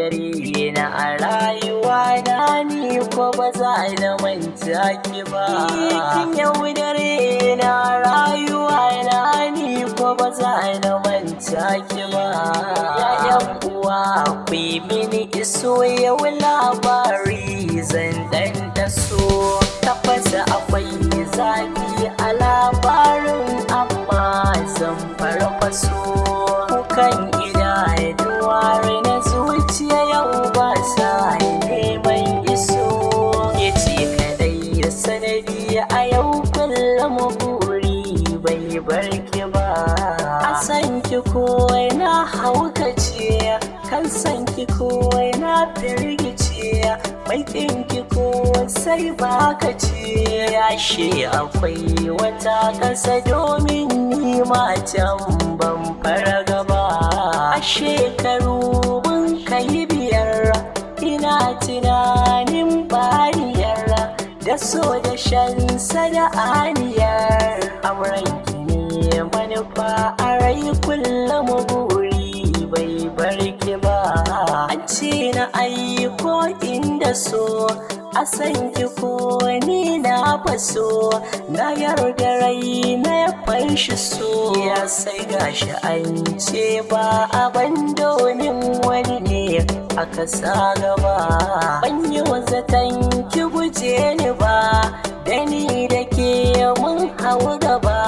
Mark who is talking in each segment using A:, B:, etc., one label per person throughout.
A: yaudare na a rayuwa na ni ko ba za na manta ki ba. Kin yaudare na a rayuwa na ni ko ba za na manta ki ba. Ya'yan uwa ku yi mini iso yau labari zan dan taso. Tabbas akwai zafi a labarin amma zan farfaso. Kukan idanuwa na zuciya yau ba sa neman iso. Ya ce kadai sanadi a yau kullum buri bai barki ba. A san ki kowai na haukace, kan san ki kowai na firgice, mai ki ko sai baka ce. Ashe akwai wata ƙasa domin ni matan ban farga ba. A shekaru mun kai 5 ina tunanin bariyar da so da shan sana'aniyar auren ki ne manufa a rai kullum buri bai barki ba. An ce na aiko inda so a san ki ko ni na faso, na yarda rai na ya fanshi so. Ya sai gashi an ce ba abin domin wani ne aka sa gaba. Ban yi zaton ki guje ni ba, da ni da ke mun hau gaba.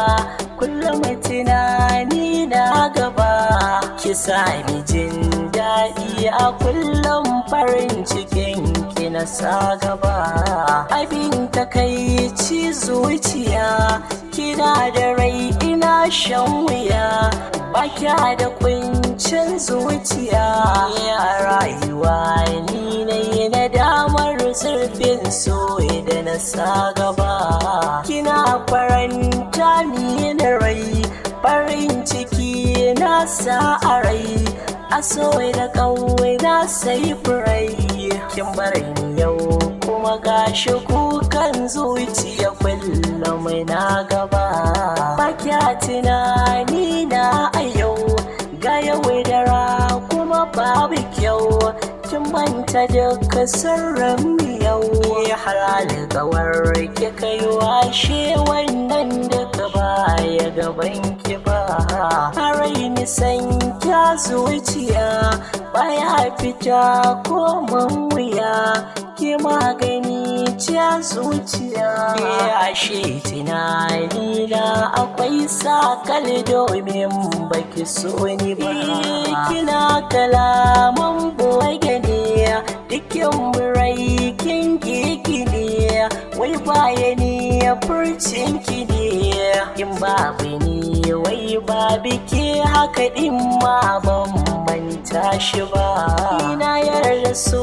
A: Kullum tunani na gaba, ki sa ni jin daɗi a kullum farin cikin ki na sa gaba. Abin takaici zuciya, kina da rai ina shan wuya, ba kya da kuncin zuciya. A rayuwa ni ne na damar zurfin so da na sa gaba. Kina faranta ni na rai, farin ciki na sa a rai, a so da ƙauye na sai furai. Kin bar ni yau kuma gashi kukan zuciya kullum na gaba. Ba kya tunani na a yau, ga yaudara kuma babu kyau. Kin manta duka sirrin yau, har alƙawar kika yi washe wannan duka baya gaban ki ba. Harai nisan kya zuciya baya fita ko man wuya, ki magani ciya zuciya. Ashe tunani na akwai sakal domin baki so ni ba. Kina kalaman boye ne, dukkan birai kin gigine, wai bayani ya furcin ki ne. In babu ni wai babu ke, haka din ma ban manta shi ba. Ina yarda so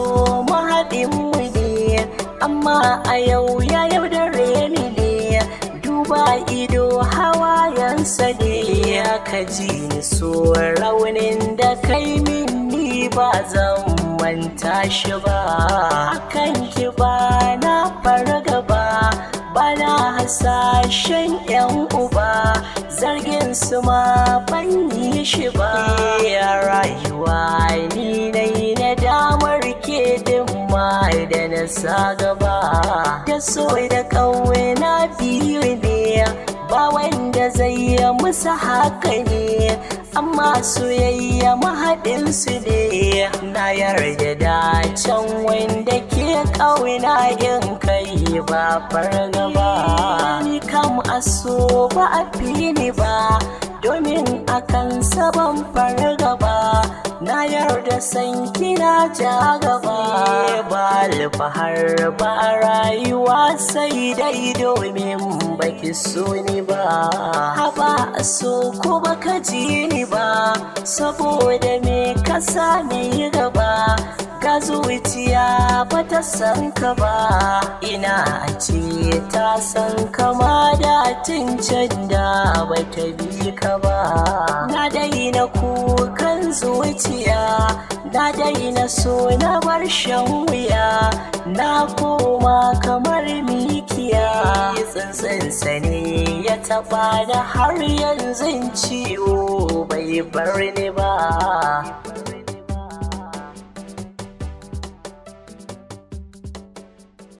A: mahaɗin mu ne, amma a yau ya yaudare ni ne. Duba ido hawayensa ne, ka ji ni so raunin da kai min ni ba zan manta shi ba. Akan ki ba na farga ba, ba na hasashen 'yan uba, zargin su ma ban yi shi ba. Rayuwa ni nai na damar ke dimma da na sa gaba. Da so da ƙauye na biyu ne, ba wanda zai yi musu haka ne, amma soyayya mahaɗinsu ne. Na yarda da can wanda ke ƙauna in kai ba fargaba. Ni kam aso ba a fi ni ba, domin akan saban fargaba. Na yarda san kina ja gaba, ba alfahar ba rayuwa sai dai domin baki so ni ba. Haba so ko baka ji ni ba, saboda me ka sa ni gaba. Ga zuciya ba ta san ka ba, ina ce ta san kama da tun can da ba ta bi ka ba. Na daina kukan zuciya, na daina so na bar shan wuya, na koma kamar mikiya. Tsantsansa ne ya taɓa da har yanzu ciwo bai bar ni ba.